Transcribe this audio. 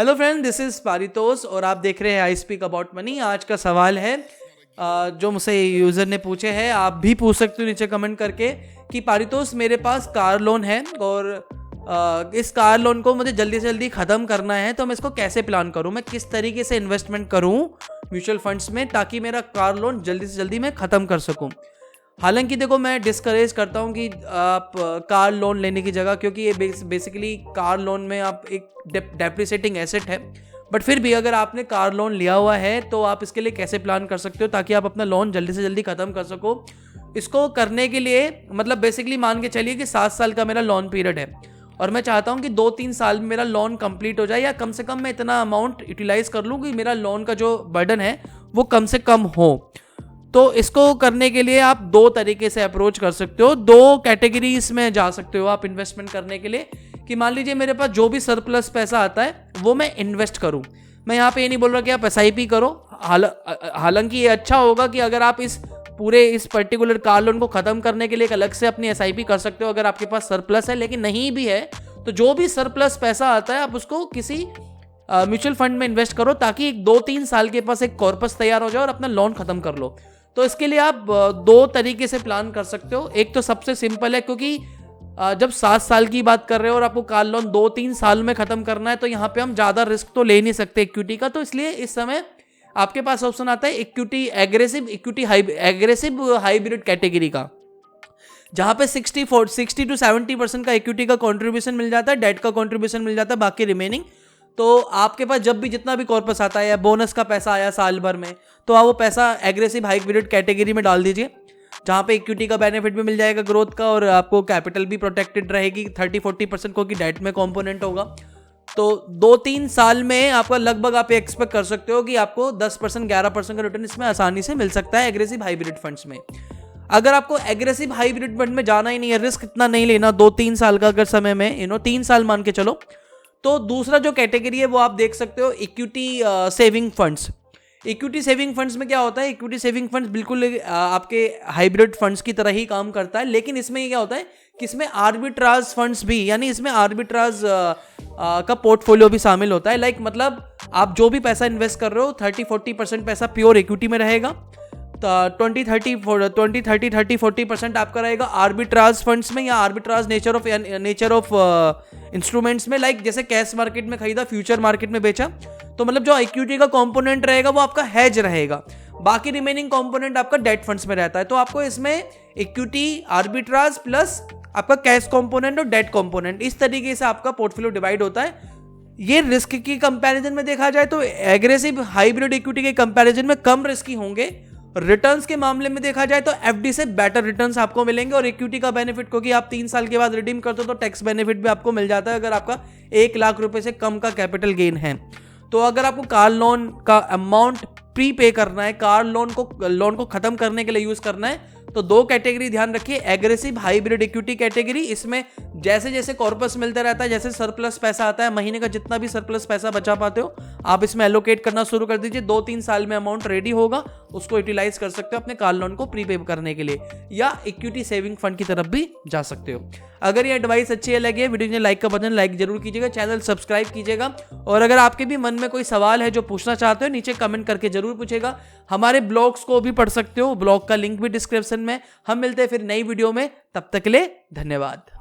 Hello friend, this is Paritosh और आप देख रहे हैं आई स्पीक अबाउट मनी। आज का सवाल है जो मुझसे यूज़र ने पूछे हैं, आप भी पूछ सकते हो नीचे कमेंट करके कि पारितोष मेरे पास कार लोन है और इस कार लोन को मुझे जल्दी से जल्दी ख़त्म करना है, तो मैं इसको कैसे प्लान करूं, मैं किस तरीके से इन्वेस्टमेंट करूं म्यूचुअल फंड्स में ताकि मेरा कार लोन जल्दी से जल्दी मैं ख़त्म कर सकूं। हालांकि देखो, मैं डिस्करेज करता हूं कि आप कार लोन लेने की जगह, क्योंकि ये बेसिकली कार लोन में आप एक डेप्रिसिएटिंग एसेट है, बट फिर भी अगर आपने कार लोन लिया हुआ है तो आप इसके लिए कैसे प्लान कर सकते हो ताकि आप अपना लोन जल्दी से जल्दी ख़त्म कर सको। इसको करने के लिए मतलब बेसिकली मान के चलिए कि 7 साल का मेरा लोन पीरियड है और मैं चाहता हूं कि 2-3 साल में मेरा लोन कंप्लीट हो जाए, या कम से कम मैं इतना अमाउंट यूटिलाइज कर लूँ कि मेरा लोन का जो बर्डन है वो कम से कम हो। तो इसको करने के लिए आप 2 तरीके से अप्रोच कर सकते हो, 2 कैटेगरीज में जा सकते हो आप इन्वेस्टमेंट करने के लिए। कि मान लीजिए मेरे पास जो भी सरप्लस पैसा आता है वो मैं इन्वेस्ट करूं। मैं यहाँ पे ये नहीं बोल रहा कि आप SIP करो, हालांकि ये अच्छा होगा कि अगर आप इस पर्टिकुलर कार लोन को ख़त्म करने के लिए एक अलग से अपनी SIP कर सकते हो अगर आपके पास सरप्लस है। लेकिन नहीं भी है तो जो भी सरप्लस पैसा आता है आप उसको किसी म्यूचुअल फंड में इन्वेस्ट करो ताकि 2-3 साल के पास एक कॉर्पस तैयार हो जाए और अपना लोन ख़त्म कर लो। तो इसके लिए आप 2 तरीके से प्लान कर सकते हो। एक तो सबसे सिंपल है, क्योंकि जब 7 साल की बात कर रहे हो और आपको कार लोन 2-3 साल में खत्म करना है तो यहाँ पे हम ज़्यादा रिस्क तो ले नहीं सकते इक्विटी का। तो इसलिए इस समय आपके पास ऑप्शन आता है इक्विटी एग्रेसिव हाइब्रिड कैटेगरी का, जहाँ पे 60 to 70% का इक्विटी का कॉन्ट्रीब्यूशन मिल जाता है, डेट का कॉन्ट्रीब्यूशन मिल जाता है, बाकी रिमेनिंग तो आपके पास जब भी जितना भी कॉर्पस आता है या बोनस का पैसा आया साल भर में, तो आप वो पैसा एग्रेसिव हाइब्रिड कैटेगरी में डाल दीजिए, जहाँ पे इक्विटी का बेनिफिट भी मिल जाएगा ग्रोथ का और आपको कैपिटल भी प्रोटेक्टेड रहेगी 30-40% को कि डेट में कंपोनेंट होगा। तो 2-3 साल में आपका लगभग आप एक्सपेक्ट कर सकते हो कि आपको 10% 11% का रिटर्न इसमें आसानी से मिल सकता है एग्रेसिव हाइब्रिड फंड्स में। अगर आपको एग्रेसिव हाइब्रिड फंड में जाना ही नहीं है, रिस्क इतना नहीं लेना 2-3 साल का अगर समय में 3 साल मान के चलो, तो दूसरा जो कैटेगरी है वो आप देख सकते हो equity saving funds. Equity saving funds में क्या होता है, इक्विटी सेविंग फंड्स बिल्कुल आपके हाइब्रिड फंड्स की तरह ही काम करता है, लेकिन इसमें क्या होता है कि इसमें आर्बिट्राज फंड्स भी, यानी इसमें आर्बिट्राज का पोर्टफोलियो भी शामिल होता है। मतलब आप जो भी पैसा इन्वेस्ट कर रहे हो 30-40% पैसा प्योर इक्विटी में रहेगा, 20-30-40% आपका रहेगा आर्बिट्राज फंड्स में या आर्बिट्राज नेचर ऑफ इंस्ट्रूमेंट्स में। जैसे कैश मार्केट में खरीदा, फ्यूचर मार्केट में बेचा, तो मतलब जो इक्विटी का कंपोनेंट रहेगा वो आपका हेज रहेगा, बाकी रिमेनिंग कंपोनेंट आपका डेट फंड्स में रहता है। तो आपको इसमें इक्विटी आर्बिट्राज प्लस आपका कैश कंपोनेंट और डेट कंपोनेंट, इस तरीके से आपका पोर्टफोलियो डिवाइड होता है। ये रिस्क की कंपैरिजन में देखा जाए तो एग्रेसिव हाइब्रिड इक्विटी के कंपैरिजन में कम रिस्की होंगे। रिटर्न्स के मामले में देखा जाए तो FD से बेटर रिटर्न्स आपको मिलेंगे, और इक्विटी का बेनिफिट क्योंकि आप 3 साल के बाद रिडीम करते हो तो टैक्स बेनिफिट भी आपको मिल जाता है अगर आपका 1 लाख रुपए से कम का कैपिटल गेन है। तो अगर आपको कार लोन का अमाउंट प्री पे करना है, कार लोन को खत्म करने के लिए यूज करना है, तो 2 कैटेगरी ध्यान रखिए। एग्रेसिव हाइब्रिड इक्विटी कैटेगरी, इसमें जैसे जैसे कॉर्पस मिलता रहता है, जैसे सरप्लस पैसा आता है, महीने का जितना भी सरप्लस पैसा बचा पाते हो आप इसमें एलोकेट करना शुरू कर दीजिए। 2-3 साल में अमाउंट रेडी होगा, उसको यूटिलाइज कर सकते हो अपने कार लोन को प्रीपे करने के लिए, या इक्विटी सेविंग फंड की तरफ भी जा सकते हो। अगर ये एडवाइस अच्छी लगे, वीडियो में लाइक का बटन लाइक जरूर कीजिएगा, चैनल सब्सक्राइब कीजिएगा, और अगर आपके भी मन में कोई सवाल है जो पूछना चाहते हो नीचे कमेंट करके जरूर पूछेगा। हमारे ब्लॉग्स को भी पढ़ सकते हो, ब्लॉग का लिंक भी डिस्क्रिप्शन में। हम मिलते हैं फिर नई वीडियो में, तब तक के लिए धन्यवाद।